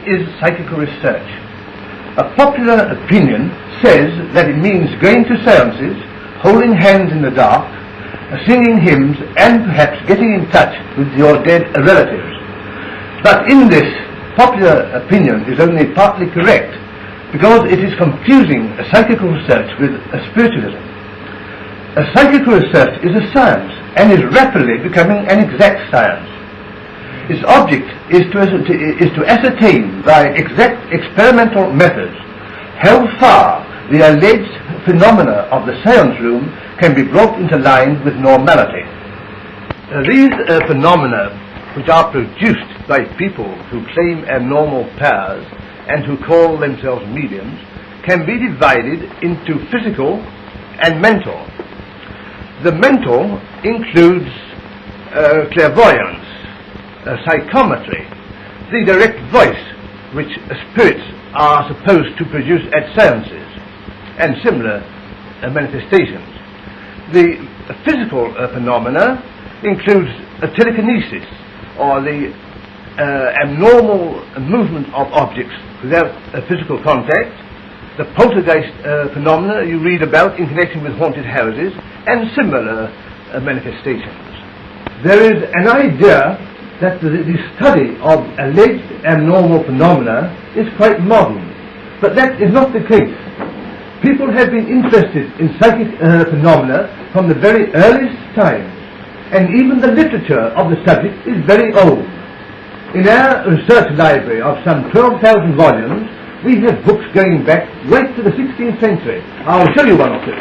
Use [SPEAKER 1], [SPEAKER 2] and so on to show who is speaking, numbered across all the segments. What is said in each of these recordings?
[SPEAKER 1] is psychical research? A popular opinion says that it means going to seances, holding hands in the dark, singing hymns, and perhaps getting in touch with your dead relatives. But in this, popular opinion is only partly correct, because it is confusing psychical research with spiritualism. Psychical research is a science, and is rapidly becoming an exact science. Its object is to ascertain by exact experimental methods how far the alleged phenomena of the seance room can be brought into line with normality. These phenomena, which are produced by people who claim abnormal powers and who call themselves mediums, can be divided into physical and mental. The mental includes clairvoyance, psychometry, the direct voice which spirits are supposed to produce at seances, and similar manifestations. The physical phenomena includes telekinesis, or the abnormal movement of objects without physical contact, the poltergeist phenomena you read about in connection with haunted houses, and similar manifestations. There is an idea that the study of alleged abnormal phenomena is quite modern, but that is not the case. People have been interested in psychic phenomena from the very earliest times, and even the literature of the subject is very old. In our research library of some 12,000 volumes, we have books going back right to the 16th century. I'll show you one of them.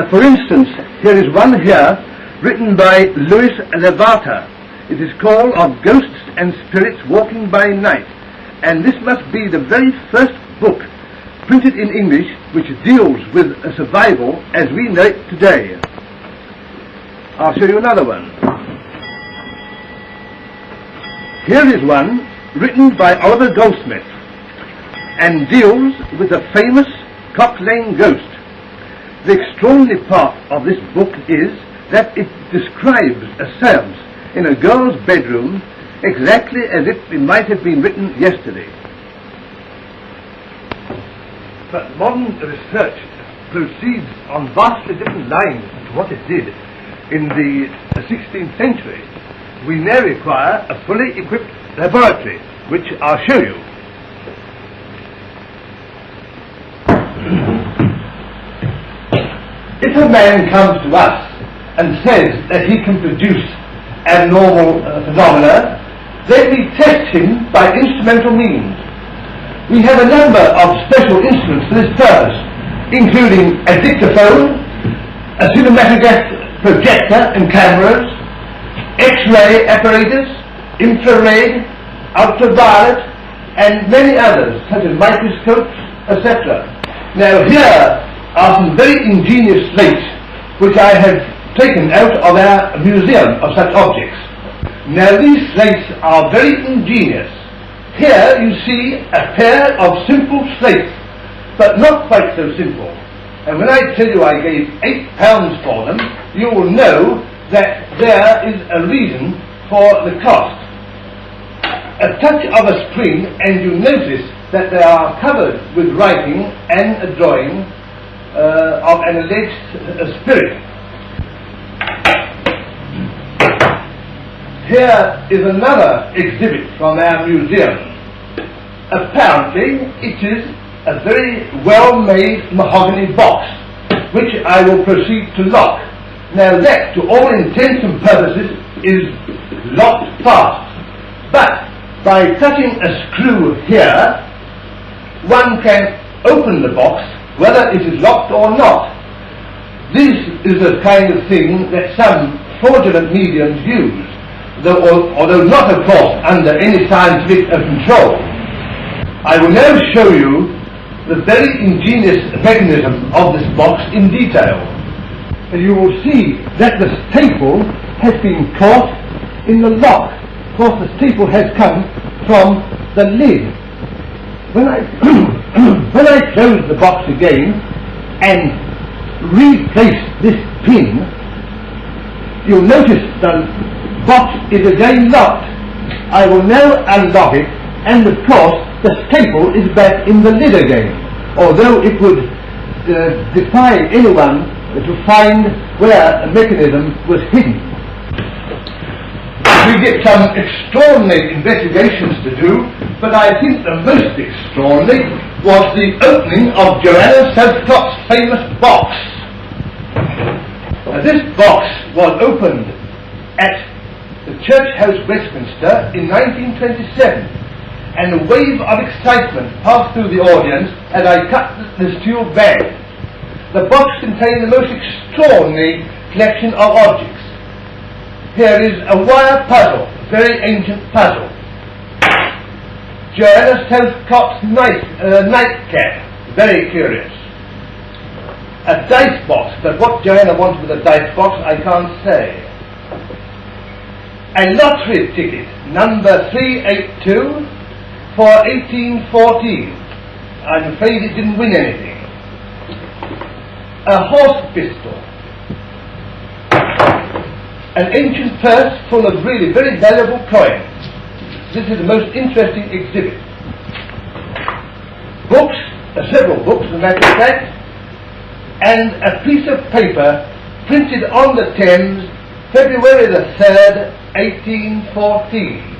[SPEAKER 1] For instance, here is one here written by Louis Levata. It is called Of Ghosts and Spirits Walking by Night, and this must be the very first book printed in English which deals with survival as we know it today. I'll show you another one. Here is one written by Oliver Goldsmith and deals with the famous Cock Lane ghost. The extraordinary part of this book is that it describes a seance in a girl's bedroom exactly as if it might have been written yesterday. But modern research proceeds on vastly different lines to what it did in the 16th century. We now require a fully equipped laboratory, which I'll show you. If a man comes to us and says that he can produce abnormal phenomena, then we test him by instrumental means. We have a number of special instruments for this purpose, including a dictaphone, a cinematograph projector and cameras, X-ray apparatus, infrared, ultraviolet, and many others, such as microscopes, etc. Now here are some very ingenious slates which I have taken out of our museum of such objects. Now these slates are very ingenious. Here you see a pair of simple slates, but not quite so simple. And when I tell you I gave £8 for them, you will know that there is a reason for the cost. A touch of a spring and you notice that they are covered with writing and a drawing of an alleged spirit. Here is another exhibit from our museum. Apparently it is a very well-made mahogany box, which I will proceed to lock. Now that, to all intents and purposes, is locked fast. But by touching a screw here, one can open the box, whether it is locked or not. This is the kind of thing that some fraudulent mediums use, although not, of course, under any scientific control. I will now show you the very ingenious mechanism of this box in detail. And you will see that the staple has been caught in the lock. Of course, the staple has come from the lid. When I close the box again and replace this pin, you'll notice the box is again locked. I will now unlock it, and of course the staple is back in the lid again, although it would defy anyone to find where a mechanism was hidden. We get some extraordinary investigations to do, but I think the most extraordinary was the opening of Joanna Southcott's famous box. This box was opened at the Church House, Westminster, in 1927, and a wave of excitement passed through the audience as I cut the steel bag. The box contained the most extraordinary collection of objects. Here is a wire puzzle, a very ancient puzzle. Joanna Southcott's nightcap, very curious. A dice box, but what Joanna wanted with a dice box I can't say. A lottery ticket, number 382 for 1814. I'm afraid it didn't win anything. A horse pistol. An ancient purse full of really very valuable coins. This is the most interesting exhibit. Books, several books as a matter of fact, and a piece of paper printed on the Thames, February the 3rd, 1814.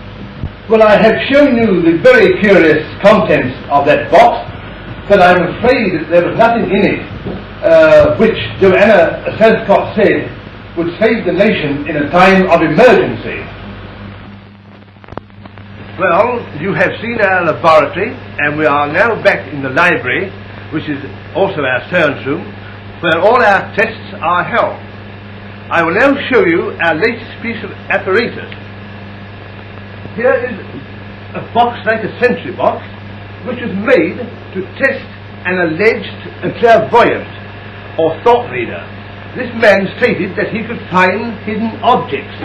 [SPEAKER 1] Well, I have shown you the very curious contents of that box, but I'm afraid that there was nothing in it which Joanna Southcott said would save the nation in a time of emergency. Well, you have seen our laboratory, and we are now back in the library, which is also our science room, where all our tests are held. I will now show you our latest piece of apparatus. Here is a box like a sentry box, which was made to test an alleged clairvoyant or thought reader. This man stated that he could find hidden objects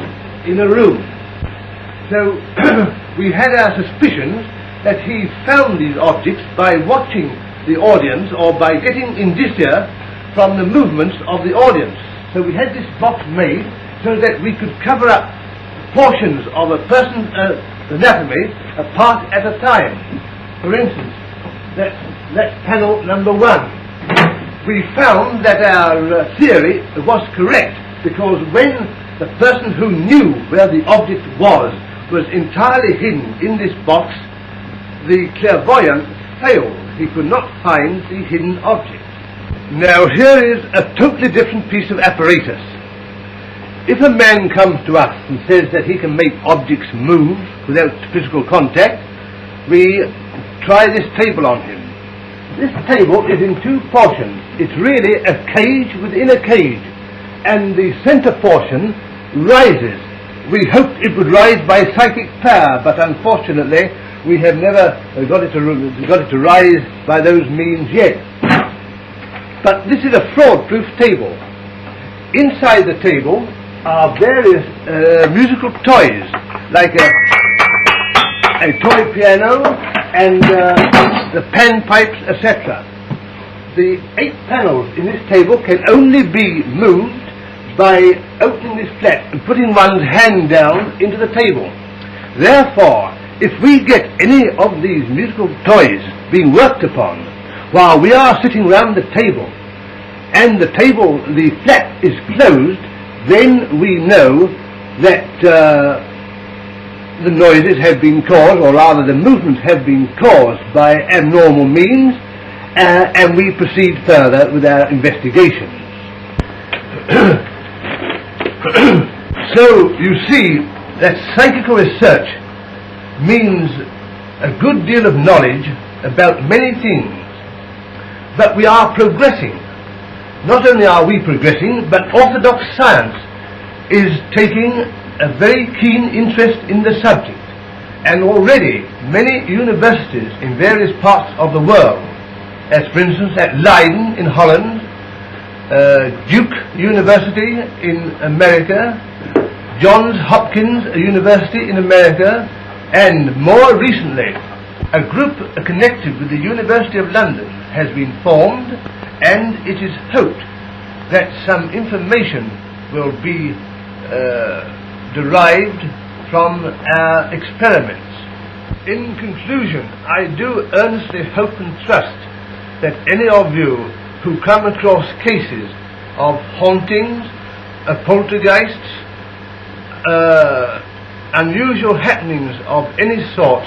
[SPEAKER 1] in a room. So we had our suspicions that he found these objects by watching the audience or by getting indicia from the movements of the audience. So we had this box made so that we could cover up portions of a person's anatomy a part at a time. For instance, that's panel number 1. We found that our theory was correct, because when the person who knew where the object was entirely hidden in this box, the clairvoyant failed. He could not find the hidden object. Now here is a totally different piece of apparatus. If a man comes to us and says that he can make objects move without physical contact, we try this table on him. This table is in 2 portions. It's really a cage within a cage, and the center portion rises. We hoped it would rise by psychic power, but unfortunately we have never got it to rise by those means yet. But this is a fraud-proof table. Inside the table are various musical toys, like a toy piano and the panpipes, etc. The 8 panels in this table can only be moved by opening this flap and putting one's hand down into the table. Therefore, if we get any of these musical toys being worked upon while we are sitting round the table, and the flap is closed, then we know that the noises have been caused, or rather the movements have been caused by abnormal means, and we proceed further with our investigations. So you see that psychical research means a good deal of knowledge about many things, but we are progressing. Not only are we progressing, but orthodox science is taking a very keen interest in the subject, and already many universities in various parts of the world, as for instance at Leiden in Holland, Duke University in America, Johns Hopkins University in America, and more recently a group connected with the University of London has been formed, and it is hoped that some information will be derived from our experiments. In conclusion, I do earnestly hope and trust that any of you who come across cases of hauntings, poltergeists, unusual happenings of any sort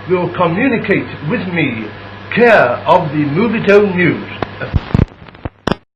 [SPEAKER 1] will communicate with me care of the Movito News.